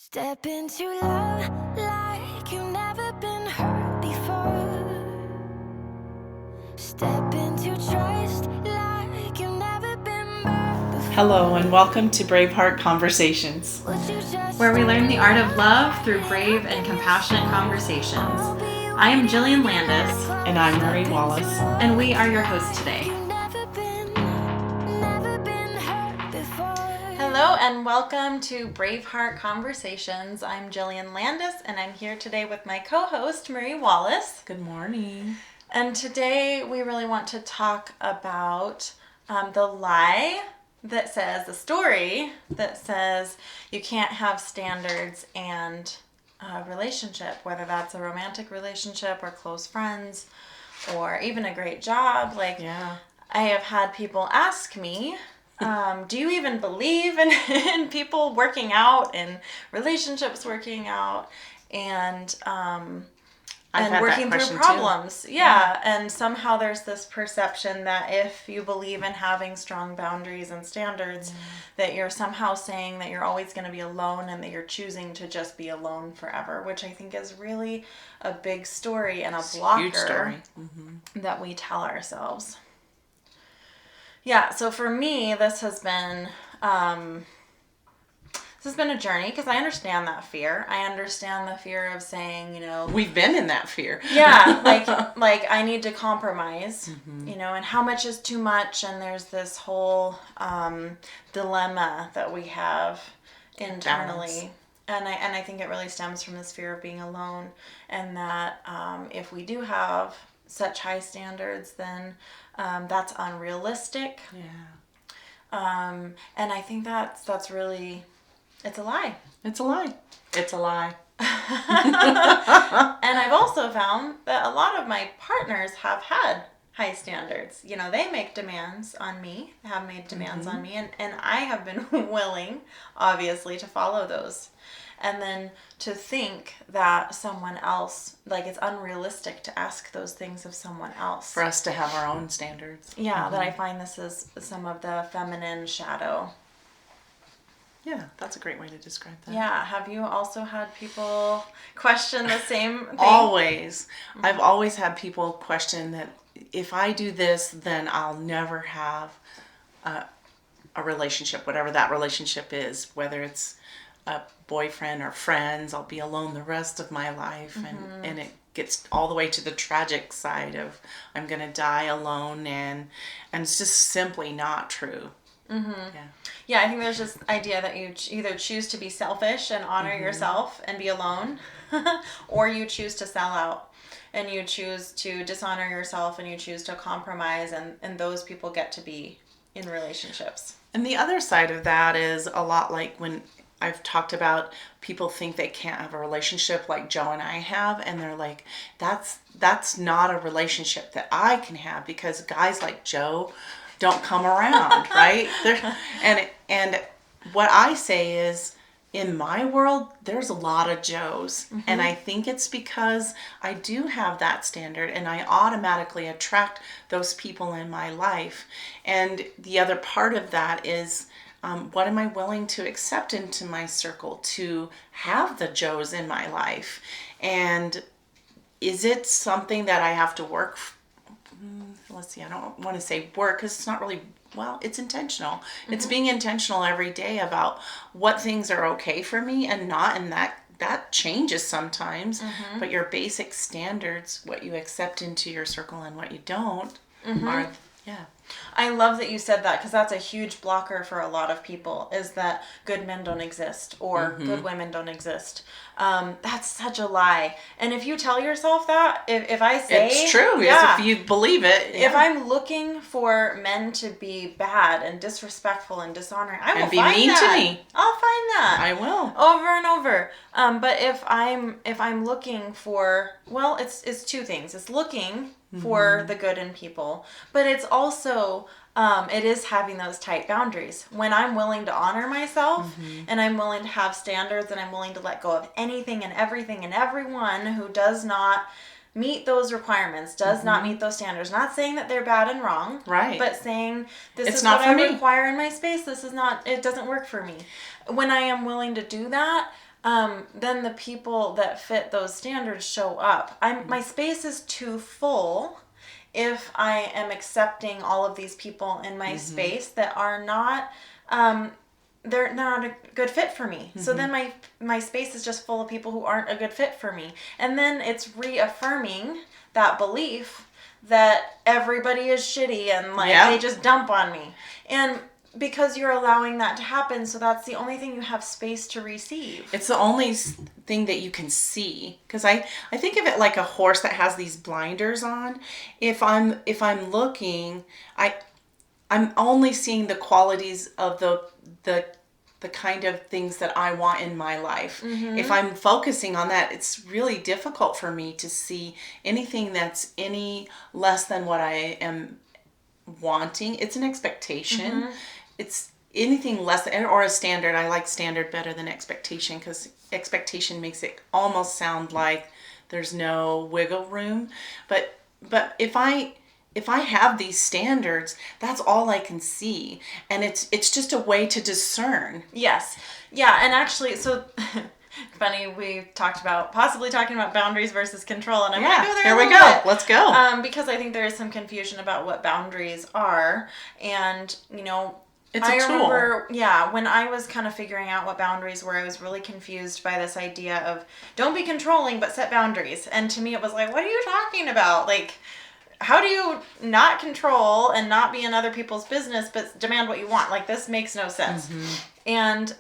Step into love like you've never been hurt before. Step into trust like you've never been burned before. Hello and welcome to Braveheart Conversations, where we learn the art of love through brave and compassionate conversations. I am Jillian Landis. and I'm Marie Wallace. And we are your hosts today. Hello and welcome to Braveheart Conversations. I'm Jillian Landis and I'm here today with my co-host Marie Wallace. Good morning. And today we really want to talk about the lie that says, the story that says you can't have standards and a relationship, whether that's a romantic relationship or close friends or even a great job. I have had people ask me, do you even believe in people working out and relationships working out and working through problems? Yeah. And somehow there's this perception that if you believe in having strong boundaries and standards, that you're somehow saying that you're always going to be alone and that you're choosing to just be alone forever, which I think is really a big story and a blocker Huge story. that we tell ourselves. Yeah, so for me, this has been a journey because I understand that fear. I understand the fear of saying, We've been in that fear. Yeah, like I need to compromise, and how much is too much, and there's this whole dilemma that we have internally. Balance. And I think it really stems from this fear of being alone, and that if we do have such high standards, then that's unrealistic. Yeah. And I think that's really, it's a lie. It's a lie. It's a lie. And I've also found that a lot of my partners have had high standards. They make demands on me, have made demands on me, and I have been willing, obviously, to follow those. And then to think that someone else, it's unrealistic to ask those things of someone else. For us to have our own standards. Yeah, that I find this is some of the feminine shadow. Yeah, that's a great way to describe that. Yeah, have you also had people question the same thing? Always. I've always had people question that if I do this, then I'll never have a relationship, whatever that relationship is, whether it's a boyfriend or friends. I'll be alone the rest of my life. And it gets all the way to the tragic side of I'm going to die alone, and it's just simply not true. Yeah, I think there's this idea that you either choose to be selfish and honor yourself and be alone, or you choose to sell out and you choose to dishonor yourself and you choose to compromise, and those people get to be in relationships. And the other side of that is a lot like when I've talked about people think they can't have a relationship like Joe and I have, and they're like, that's not a relationship that I can have because guys like Joe don't come around, right? And what I say is, in my world, there's a lot of Joes. And I think it's because I do have that standard and I automatically attract those people in my life. And the other part of that is, what am I willing to accept into my circle to have the Joes in my life? And is it something that I have to work let's see, I don't want to say work because it's not really, it's intentional. It's being intentional every day about what things are okay for me and not, and that changes sometimes, but your basic standards, what you accept into your circle and what you don't are, I love that you said that because that's a huge blocker for a lot of people, is that good men don't exist or good women don't exist. That's such a lie. And if you tell yourself that, if I say... It's true, if you believe it. Yeah. If I'm looking for men to be bad and disrespectful and dishonoring, I will and be find mean that. to me. I'll find that. I will. Over and over. But if I'm looking for... Well, it's two things. It's looking for the good in people, but it's also it is having those tight boundaries. When I'm willing to honor myself and I'm willing to have standards and I'm willing to let go of anything and everything and everyone who does not meet those requirements, does not meet those standards. Not saying that they're bad and wrong, right? But saying this it's is not what for I me. require in my space. This is not, it doesn't work for me. When I am willing to do that, then the people that fit those standards show up. My space is too full if I am accepting all of these people in my space that are not, they're not a good fit for me. So then my space is just full of people who aren't a good fit for me. And then it's reaffirming that belief that everybody is shitty and they just dump on me. And because you're allowing that to happen, so that's the only thing you have space to receive. It's the only thing that you can see. Because I think of it like a horse that has these blinders on. If I'm looking, I'm only seeing the qualities of the kind of things that I want in my life. If I'm focusing on that, it's really difficult for me to see anything that's any less than what I am wanting. It's an expectation. It's anything less than, or a standard. I like standard better than expectation, because expectation makes it almost sound like there's no wiggle room. But if I have these standards, that's all I can see. And it's just a way to discern. Yes. Yeah. And actually, so funny, we talked about possibly talking about boundaries versus control. And I'm going to go there. Here we go. Let's go. Because I think there is some confusion about what boundaries are. And, it's a tool. Remember, when I was kind of figuring out what boundaries were, I was really confused by this idea of don't be controlling, but set boundaries. And to me, it was like, what are you talking about? Like, how do you not control and not be in other people's business, but demand what you want? Like, this makes no sense. And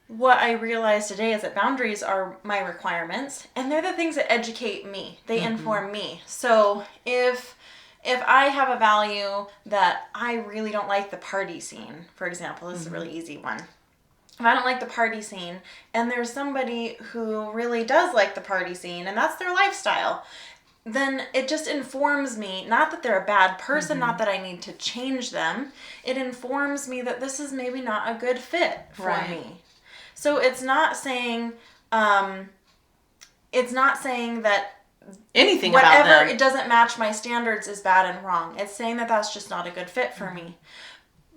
what I realized today is that boundaries are my requirements, and they're the things that educate me. They inform me. So if I have a value that I really don't like the party scene, for example, this is a really easy one. If I don't like the party scene, and there's somebody who really does like the party scene, and that's their lifestyle, then it just informs me, not that they're a bad person, not that I need to change them. It informs me that this is maybe not a good fit for me. So it's not saying that anything whatever about them, it doesn't match my standards is bad and wrong. It's saying that that's just not a good fit for me.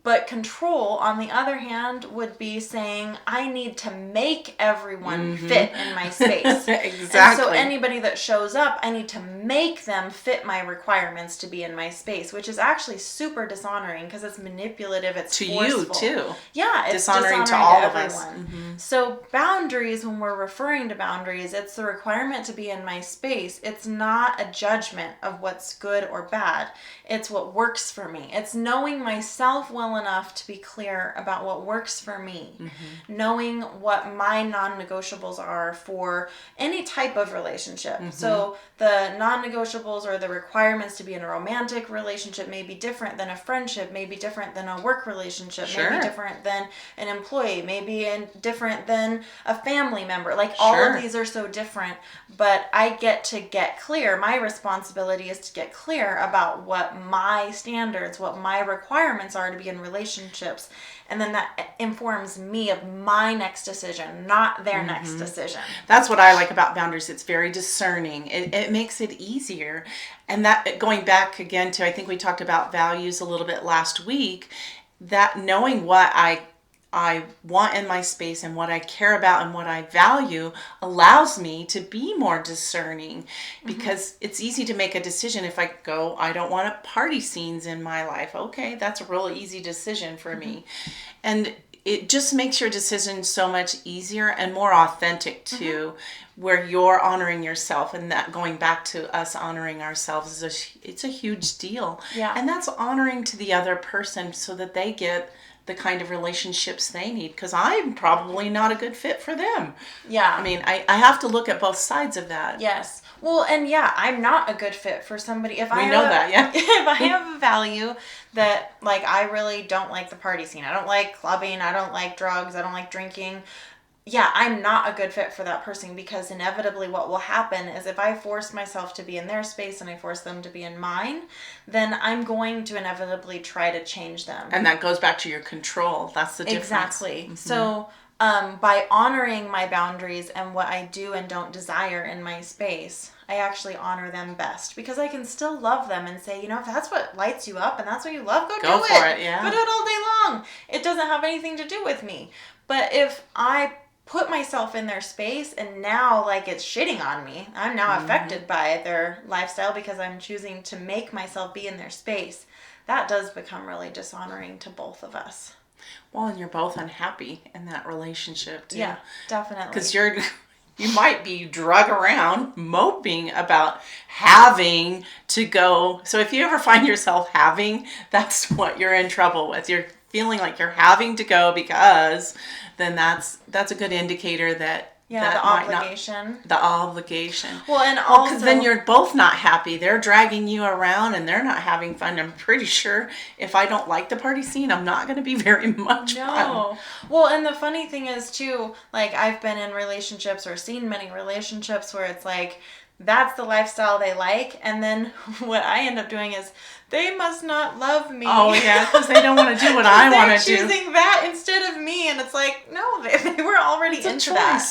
But control, on the other hand, would be saying I need to make everyone fit in my space. Exactly. And so anybody that shows up, I need to make them fit my requirements to be in my space, which is actually super dishonoring because it's manipulative, it's to forceful. you too. Yeah, it's dishonoring to all of everyone. us. So boundaries, when we're referring to boundaries, it's the requirement to be in my space. It's not a judgment of what's good or bad. It's what works for me. It's knowing myself well enough to be clear about what works for me. Knowing what my non-negotiables are for any type of relationship. So the non-negotiables or the requirements to be in a romantic relationship may be different than a friendship, may be different than a work relationship, may be different than an employee, maybe different than a family member. Like all of these are so different, but I get to get clear. My responsibility is to get clear about what my standards, what my requirements are to be in relationships. And then that informs me of my next decision, not their next decision. That's what I like about boundaries. It's very discerning. It makes it easier. And that, going back again to, I think we talked about values a little bit last week, that knowing what I want in my space and what I care about and what I value allows me to be more discerning, because it's easy to make a decision. If I go, I don't want party scenes in my life. Okay, that's a real easy decision for me. And it just makes your decision so much easier and more authentic too, where you're honoring yourself. And that, going back to us honoring ourselves, it's a huge deal. Yeah. And that's honoring to the other person so that they get the kind of relationships they need, because I'm probably not a good fit for them. Yeah. I mean, I have to look at both sides of that. Yes. Well, and I'm not a good fit for somebody. If I know that, yeah. If I have a value that, like, I really don't like the party scene. I don't like clubbing. I don't like drugs. I don't like drinking. Yeah, I'm not a good fit for that person, because inevitably what will happen is if I force myself to be in their space and I force them to be in mine, then I'm going to inevitably try to change them. And that goes back to your control. That's the difference. Exactly. So by honoring my boundaries and what I do and don't desire in my space, I actually honor them best, because I can still love them and say, if that's what lights you up and that's what you love, go do for it. Yeah. Go do it all day long. It doesn't have anything to do with me. But if I put myself in their space, and now like it's shitting on me. I'm now affected by their lifestyle because I'm choosing to make myself be in their space. That does become really dishonoring to both of us. Well, and you're both unhappy in that relationship too. Yeah, definitely. Because you might be drug around moping about having to go. So if you ever find yourself having, that's what you're in trouble with. You're feeling like you're having to go because then that's a good indicator that the obligation. The obligation. Well, and also... because then you're both not happy. They're dragging you around and they're not having fun. I'm pretty sure if I don't like the party scene, I'm not going to be very much fun. Well, and the funny thing is, too, like, I've been in relationships or seen many relationships where it's like, that's the lifestyle they like, and then what I end up doing is, they must not love me. Oh, yeah, because they don't want to do what I want to do. They're choosing that instead of me, and it's like, no, they were already into that.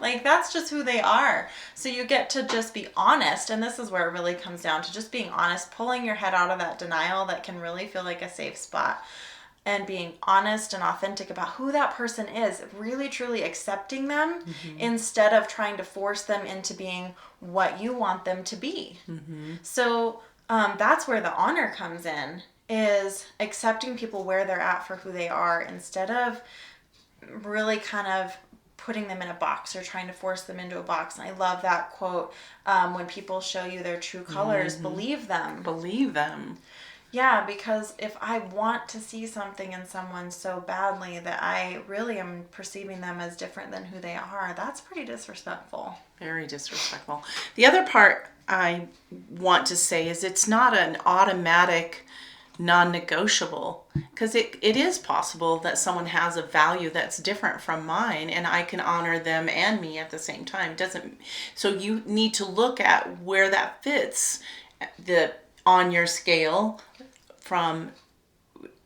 Like, that's just who they are. So you get to just be honest, and this is where it really comes down to just being honest, pulling your head out of that denial that can really feel like a safe spot, and being honest and authentic about who that person is, really truly accepting them instead of trying to force them into being what you want them to be. So that's where the honor comes in, is accepting people where they're at for who they are instead of really kind of putting them in a box or trying to force them into a box. And I love that quote, when people show you their true colors, believe them. Believe them. Yeah, because if I want to see something in someone so badly that I really am perceiving them as different than who they are, that's pretty disrespectful. Very disrespectful. The other part I want to say is it's not an automatic non-negotiable, because it is possible that someone has a value that's different from mine and I can honor them and me at the same time. So you need to look at where that fits on your scale, from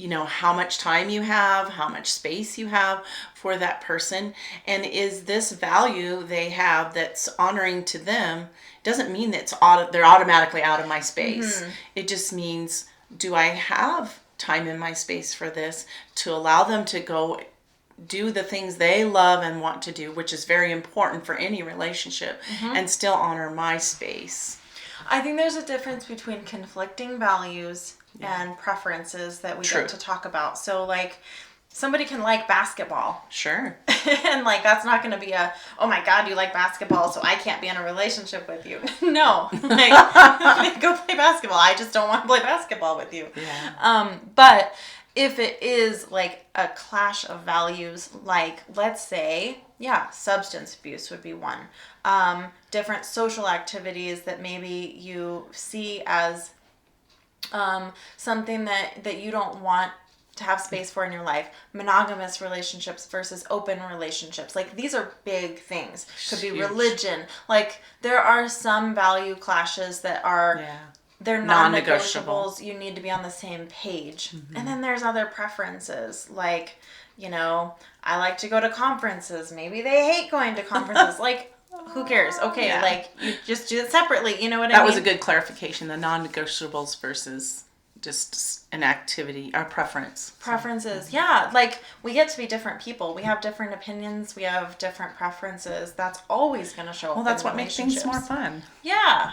how much time you have, how much space you have for that person, and is this value they have that's honoring to them. Doesn't mean that they're automatically out of my space. It just means, do I have time in my space for this to allow them to go do the things they love and want to do, which is very important for any relationship, and still honor my space. I think there's a difference between conflicting values and preferences that we get to talk about. So, like, somebody can like basketball. Sure. And, like, that's not going to be oh my God, you like basketball, so I can't be in a relationship with you. No. Like, go play basketball. I just don't want to play basketball with you. Yeah. But if it is, like, a clash of values, like, let's say, substance abuse would be one. Different social activities that maybe you see as something that you don't want to have space for in your life. Monogamous relationships versus open relationships. Like, these are big things. Could be religion. Like, there are some value clashes that are... They're non-negotiables. You need to be on the same page. And then there's other preferences. Like, I like to go to conferences. Maybe they hate going to conferences. Like, who cares? Okay, like, you just do it separately. You know what I mean? That was a good clarification. The non-negotiables versus just an activity or preference. Preferences, yeah. Like, we get to be different people. We have different opinions. We have different preferences. That's always going to show up. Well, that's what makes things more fun. Yeah,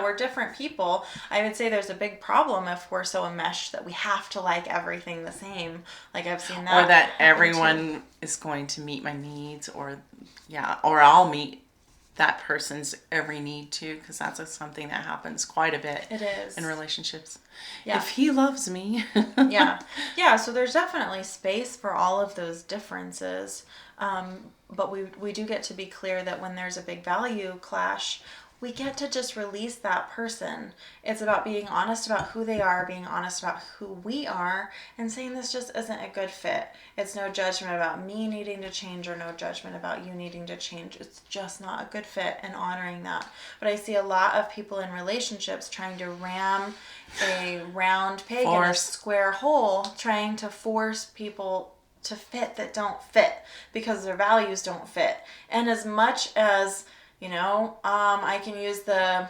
we're different people. I would say there's a big problem if we're so enmeshed that we have to like everything the same. Like, I've seen that. Or that everyone is going to meet my needs, or I'll meet that person's every need too, because that's something that happens quite a bit. It is. In relationships. Yeah. If he loves me. Yeah, so there's definitely space for all of those differences. But we do get to be clear that when there's a big value clash, we get to just release that person. It's about being honest about who they are, being honest about who we are, and saying this just isn't a good fit. It's no judgment about me needing to change or no judgment about you needing to change. It's just not a good fit, and honoring that. But I see a lot of people in relationships trying to ram a round peg in a square hole, trying to force people to fit that don't fit because their values don't fit. And as much as I can use the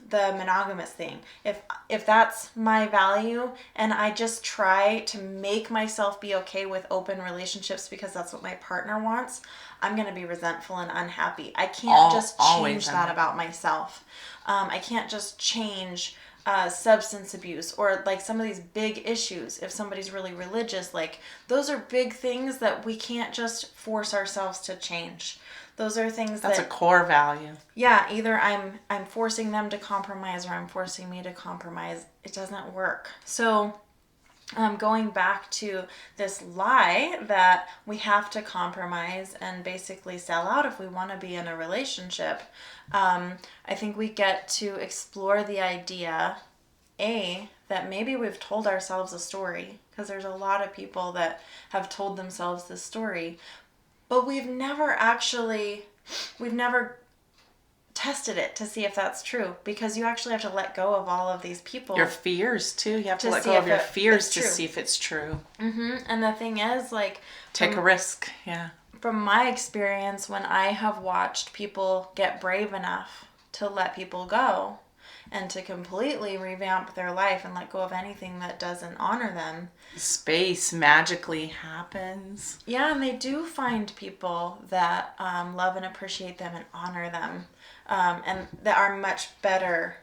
the monogamous thing. If that's my value and I just try to make myself be okay with open relationships because that's what my partner wants, I'm going to be resentful and unhappy. I can't just change that about myself. I can't just change substance abuse or like some of these big issues. If somebody's really religious, like those are big things that we can't just force ourselves to change. Those are things that's a core value. Yeah, either I'm forcing them to compromise or I'm forcing me to compromise. It doesn't work. So going back to this lie that we have to compromise and basically sell out if we want to be in a relationship, I think we get to explore the idea, that maybe we've told ourselves a story, because there's a lot of people that have told themselves this story, but we've never tested it to see if that's true, because you actually have to let go of all of these people. Your fears too. You have to let go of your fears to see if it's true. And the thing is, like, take a risk. Yeah. From my experience, when I have watched people get brave enough to let people go and to completely revamp their life and let go of anything that doesn't honor them, space magically happens. Yeah, and they do find people that love and appreciate them and honor them, and that are much better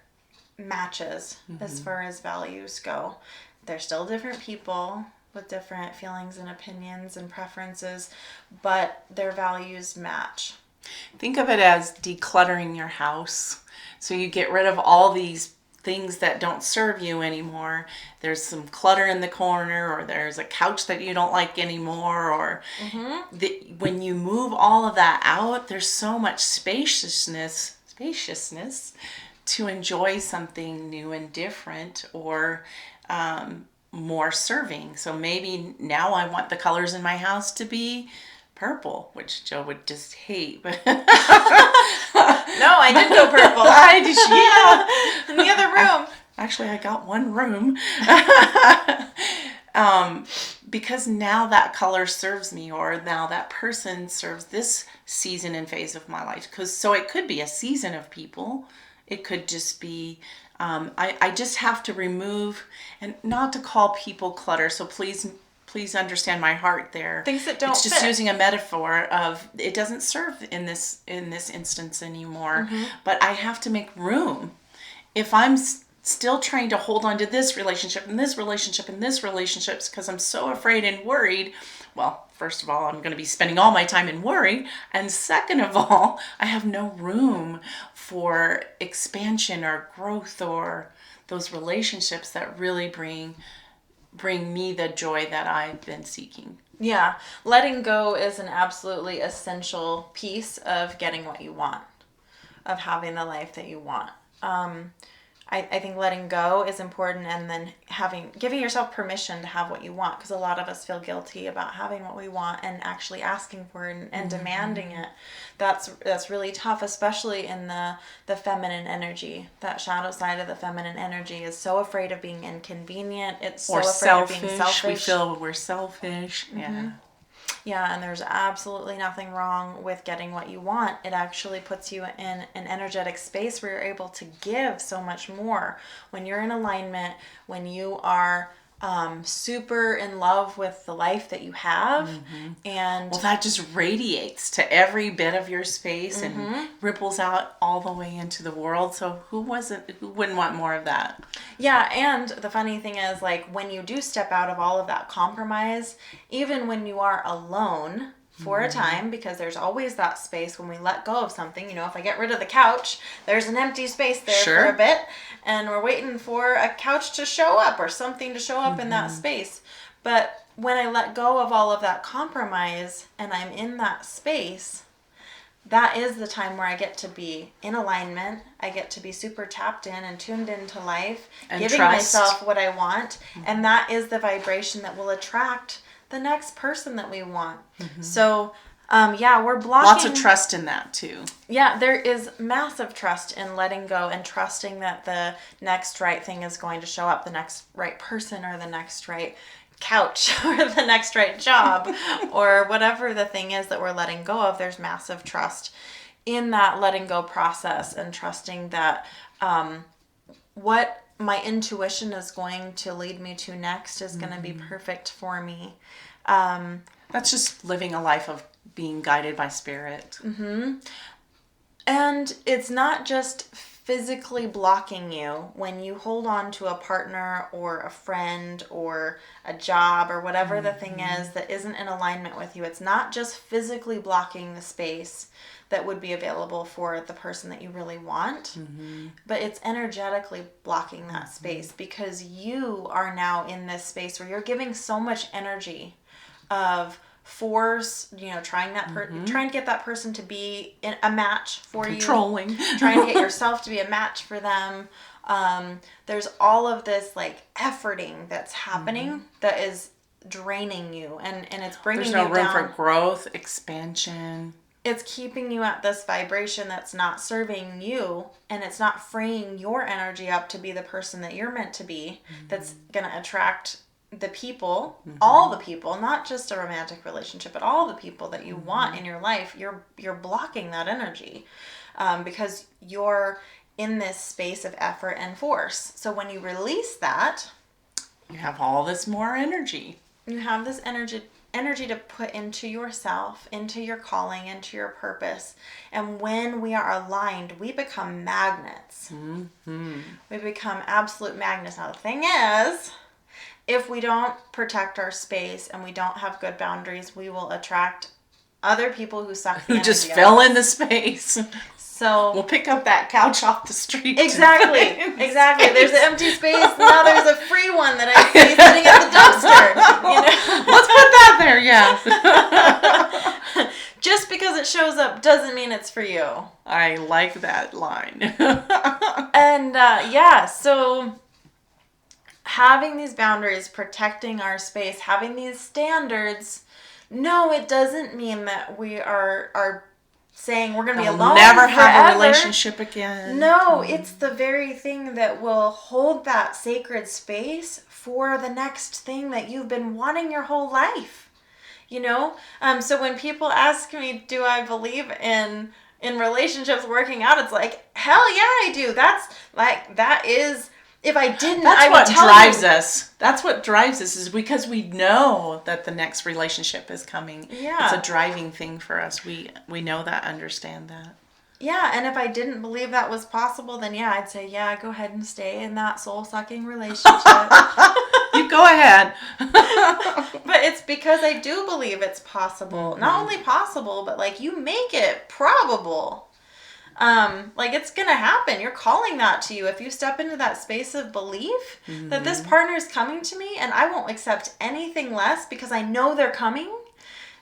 matches as far as values go. They're still different people with different feelings and opinions and preferences, but their values match. Think of it as decluttering your house. So you get rid of all these things that don't serve you anymore. There's some clutter in the corner, or there's a couch that you don't like anymore, or when you move all of that out, there's so much spaciousness to enjoy something new and different, or more serving. So maybe now I want the colors in my house to be purple, which Joe would just hate. But no, I did go purple. I did, in the other room. Actually, I got one room. Because now that color serves me, or now that person serves this season and phase of my life. So it could be a season of people. It could just be, I just have to remove, and not to call people clutter. So please understand my heart there. Things that don't It's just fit. using a metaphor of it doesn't serve in this instance anymore. But I have to make room. If I'm still trying to hold on to this relationship and this relationship and this relationships because I'm so afraid and worried, well, first of all, I'm going to be spending all my time in worry. And second of all, I have no room for expansion or growth or those relationships that really bring me the joy that I've been seeking. Yeah, letting go is an absolutely essential piece of getting what you want, of having the life that you want. I think letting go is important, and then giving yourself permission to have what you want, because a lot of us feel guilty about having what we want and actually asking for it and demanding it. That's really tough, especially in the feminine energy. That shadow side of the feminine energy is so afraid of being inconvenient. It's so afraid of being selfish. We feel we're selfish. Yeah. Yeah, and there's absolutely nothing wrong with getting what you want. It actually puts you in an energetic space where you're able to give so much more. When you're in alignment, when you are super in love with the life that you have, and well, that just radiates to every bit of your space and ripples out all the way into the world. So who wouldn't want more of that? Yeah, and the funny thing is, like, when you do step out of all of that compromise, even when you are alone for a time, because there's always that space when we let go of something. You know, if I get rid of the couch, there's an empty space there for a bit, and we're waiting for a couch to show up or something to show up in that space. But when I let go of all of that compromise and I'm in that space, that is the time where I get to be in alignment. I get to be super tapped in and tuned into life, and giving myself what I want. And that is the vibration that will attract the next person that we want. So, we're blocking. Lots of trust in that too. Yeah, there is massive trust in letting go and trusting that the next right thing is going to show up, the next right person or the next right couch or the next right job or whatever the thing is that we're letting go of. There's massive trust in that letting go process and trusting that what my intuition is going to lead me to next is going to be perfect for me. That's just living a life of being guided by spirit. And it's not just physically blocking you when you hold on to a partner or a friend or a job or whatever the thing is that isn't in alignment with you. It's not just physically blocking the space that would be available for the person that you really want, but it's energetically blocking that space because you are now in this space where you're giving so much energy of force, trying to get that person to be a match for Controlling. you, trying to get yourself to be a match for them. There's all of this like efforting that's happening that is draining you, and it's bringing you down. There's no room for growth, expansion. It's keeping you at this vibration that's not serving you, and it's not freeing your energy up to be the person that you're meant to be, that's going to attract the people, all the people, not just a romantic relationship, but all the people that you want in your life. You're blocking that energy because you're in this space of effort and force. So when you release that, you have all this more energy. You have this energy to put into yourself, into your calling, into your purpose. And when we are aligned, we become magnets. We become absolute magnets. Now the thing is, if we don't protect our space and we don't have good boundaries, we will attract other people who suck the Who energy just out fill of in the us. space. So we'll pick up that couch off the street. Exactly. There's an empty space. Now there's a free one that I see sitting at the dumpster. Let's put that there. Yeah. Just because it shows up doesn't mean it's for you. I like that line. And so having these boundaries, protecting our space, having these standards, no, it doesn't mean that we are saying we're going to be alone never have forever. a relationship again. No, it's the very thing that will hold that sacred space for the next thing that you've been wanting your whole life. So when people ask me, do I believe in relationships working out, it's like, hell yeah, I do. That is, if I didn't, that's I would what tell drives you. us. That's what drives us, is because we know that the next relationship is coming. Yeah. It's a driving thing for us. We know that, understand that. Yeah, and if I didn't believe that was possible, then yeah, I'd say, yeah, go ahead and stay in that soul-sucking relationship. You go ahead. But it's because I do believe it's possible. Not only possible, but like you make it probable. Like it's gonna happen. You're calling that to you. If you step into that space of belief that this partner is coming to me and I won't accept anything less because I know they're coming,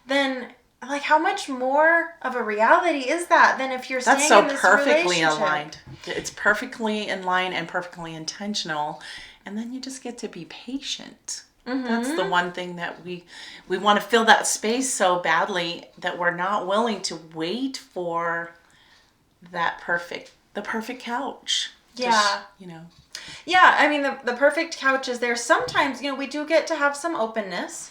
then like how much more of a reality is that than if you're staying That's so in this perfectly relationship? aligned. It's perfectly in line and perfectly intentional. And then you just get to be patient. That's the one thing that we want to fill that space so badly that we're not willing to wait for the perfect couch. Yeah. Yeah, I mean, the perfect couch is there. Sometimes, we do get to have some openness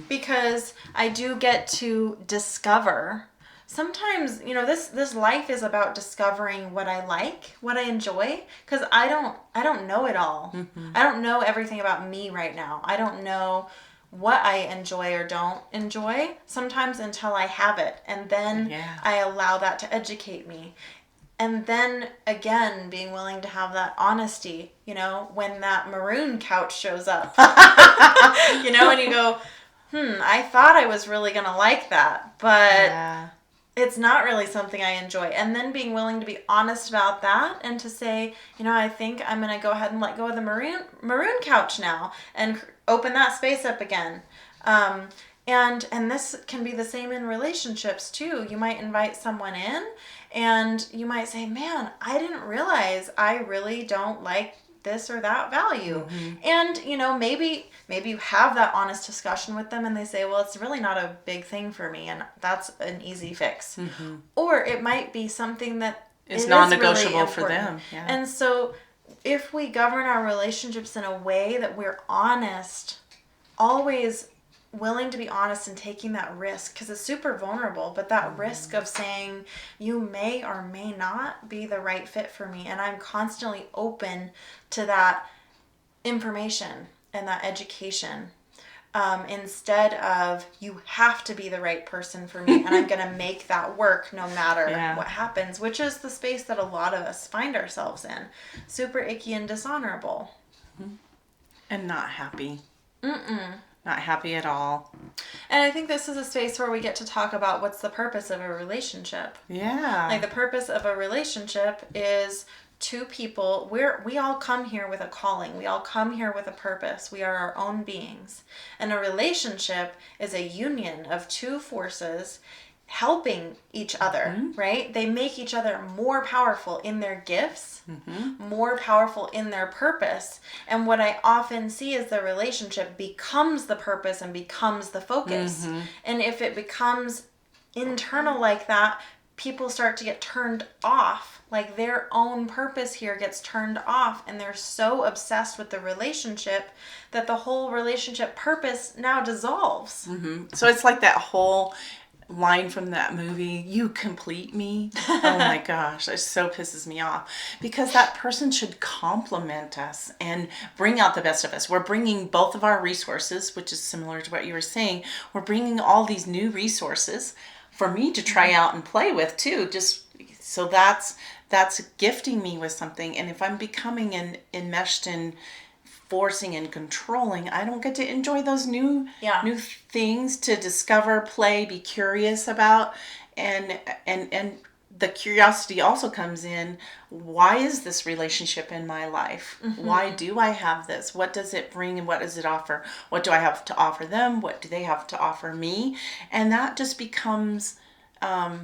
because I do get to discover. Sometimes, this life is about discovering what I like, what I enjoy, because I don't know it all. I don't know everything about me right now. I don't know what I enjoy or don't enjoy sometimes until I have it. And then I allow that to educate me. And then, again, being willing to have that honesty, when that maroon couch shows up, and you go, I thought I was really going to like that, but it's not really something I enjoy. And then being willing to be honest about that and to say, I think I'm going to go ahead and let go of the maroon couch now and open that space up again. And this can be the same in relationships too. You might invite someone in and you might say, man, I didn't realize I really don't like this or that value. And, maybe you have that honest discussion with them and they say, well, it's really not a big thing for me. And that's an easy fix. Or it might be something that is non-negotiable really for them. Yeah. And so if we govern our relationships in a way that we're honest, always willing to be honest and taking that risk, because it's super vulnerable, but that risk of saying you may or may not be the right fit for me, and I'm constantly open to that information and that education, instead of you have to be the right person for me and I'm gonna make that work no matter what happens, which is the space that a lot of us find ourselves in. Super icky and dishonorable. And not happy. Not happy at all. And I think this is a space where we get to talk about what's the purpose of a relationship. Yeah. Like, the purpose of a relationship is two people. We all come here with a calling. We all come here with a purpose. We are our own beings. And a relationship is a union of two forces helping each other, right? They make each other more powerful in their gifts, more powerful in their purpose. And what I often see is the relationship becomes the purpose and becomes the focus. And if it becomes internal like that, people start to get turned off. Like, their own purpose here gets turned off, and they're so obsessed with the relationship that the whole relationship purpose now dissolves. So it's like that whole line from that movie, "You complete me." Oh my gosh, that so pisses me off, because that person should complement us and bring out the best of us. We're bringing both of our resources, which is similar to what you were saying. We're bringing all these new resources for me to try out and play with too, just so that's gifting me with something. And if I'm becoming enmeshed in forcing and controlling, I don't get to enjoy those new things to discover, play, be curious about. And the curiosity also comes in, why is this relationship in my life? Why do I have this? What does it bring and what does it offer? What do I have to offer them? What do they have to offer me? And that just becomes, I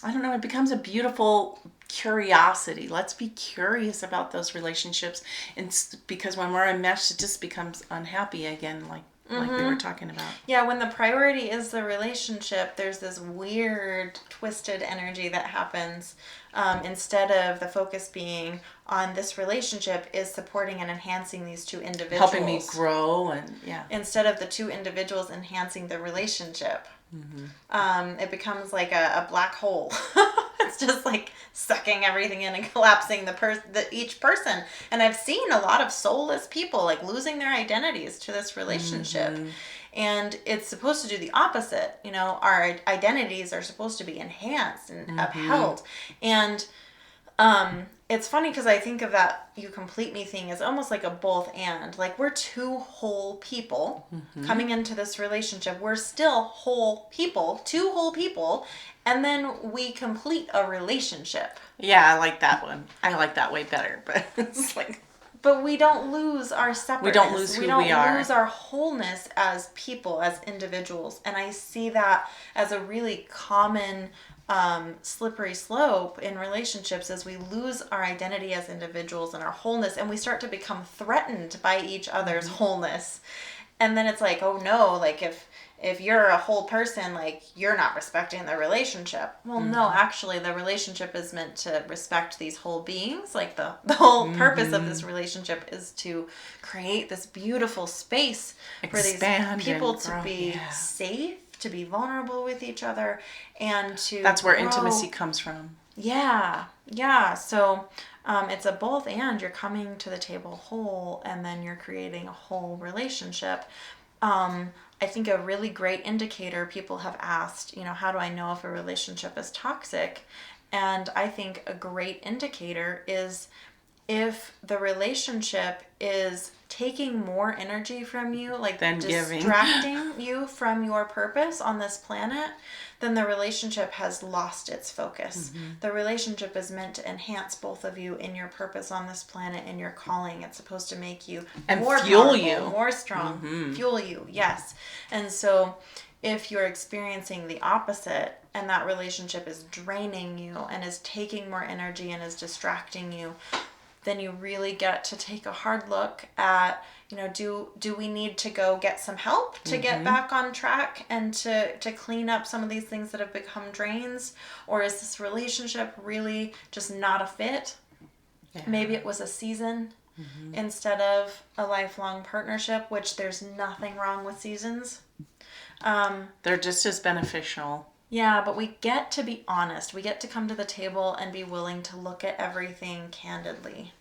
don't know, it becomes a beautiful curiosity. Let's be curious about those relationships, and because when we're enmeshed, it just becomes unhappy again, like we were talking about. Yeah, when the priority is the relationship, there's this weird twisted energy that happens, instead of the focus being on this relationship is supporting and enhancing these two individuals, helping me grow, and instead of the two individuals enhancing the relationship. It becomes like a black hole. It's just like sucking everything in and collapsing each person. And I've seen a lot of soulless people like losing their identities to this relationship. And it's supposed to do the opposite. You know, our identities are supposed to be enhanced and upheld. And it's funny because I think of that "you complete me" thing as almost like a both and. Like, we're two whole people coming into this relationship. We're still whole people, two whole people, and then we complete a relationship. Yeah, I like that one. I like that way better, but it's like... But we don't lose our separateness. We don't lose who we are. We don't lose our wholeness as people, as individuals. And I see that as a really common slippery slope in relationships, as we lose our identity as individuals and our wholeness, and we start to become threatened by each other's wholeness. And then it's like, oh no, like if you're a whole person, like, you're not respecting the relationship. Well, no, actually the relationship is meant to respect these whole beings. Like, the whole purpose of this relationship is to create this beautiful space for these people to be safe, to be vulnerable with each other, and to that's where grow. Intimacy comes from. Yeah. So it's a both and. You're coming to the table whole, and then you're creating a whole relationship. I think a really great indicator, people have asked, you know, how do I know if a relationship is toxic? And I think a great indicator is if the relationship is taking more energy from you, like distracting you from your purpose on this planet, then the relationship has lost its focus. The relationship is meant to enhance both of you in your purpose on this planet and your calling. It's supposed to make you and more fuel powerful, you, more strong, fuel you. Yes. And so if you're experiencing the opposite and that relationship is draining you and is taking more energy and is distracting you, then you really get to take a hard look at, you know, do we need to go get some help to get back on track and to clean up some of these things that have become drains? Or is this relationship really just not a fit? Yeah. Maybe it was a season instead of a lifelong partnership, which there's nothing wrong with seasons. They're just as beneficial. Yeah, but we get to be honest. We get to come to the table and be willing to look at everything candidly,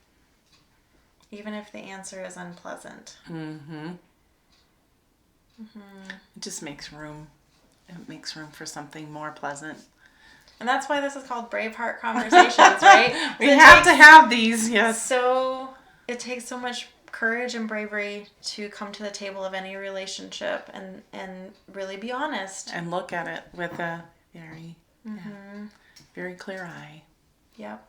even if the answer is unpleasant. It just makes room. It makes room for something more pleasant. And that's why this is called Braveheart Conversations, right? We have to have these, yes. So it takes so much courage and bravery to come to the table of any relationship and really be honest. And look at it with a very clear eye. Yep.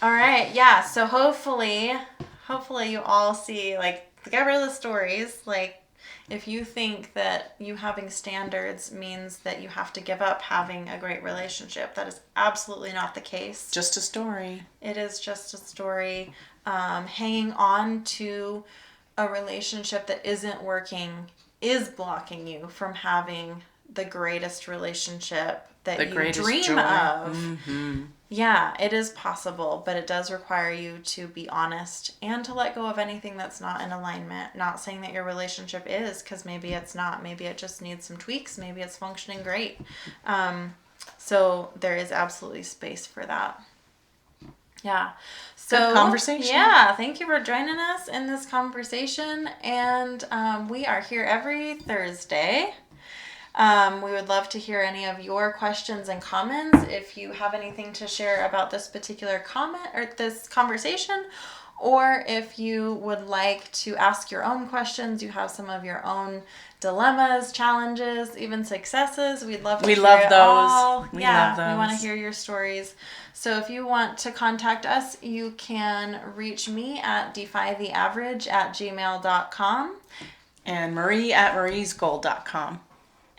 All right. Yeah. So hopefully you all see, like, get rid of the stories. Like, if you think that you having standards means that you have to give up having a great relationship, that is absolutely not the case. Just a story. It is just a story. Hanging on to a relationship that isn't working is blocking you from having the greatest relationship that you dream joy. of. Yeah, it is possible, but it does require you to be honest and to let go of anything that's not in alignment. Not saying that your relationship is, because maybe it's not. Maybe it just needs some tweaks. Maybe it's functioning great. So there is absolutely space for that. Yeah. So, good conversation. Yeah, thank you for joining us in this conversation. And we are here every Thursday. We would love to hear any of your questions and comments. If you have anything to share about this particular comment or this conversation, or if you would like to ask your own questions, you have some of your own dilemmas, challenges, even successes, we'd love to hear it all. We love those. We want to hear your stories. So if you want to contact us, you can reach me at defytheaverage@gmail.com. And Marie at mariesgold.com.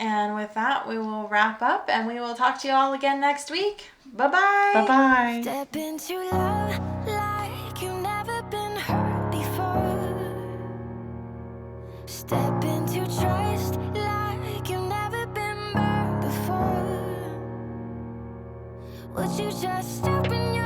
And with that, we will wrap up and we will talk to you all again next week. Bye-bye. Bye-bye. Step into love like you've never been hurt before. Step into trust like you've never been burned before. Would you just open your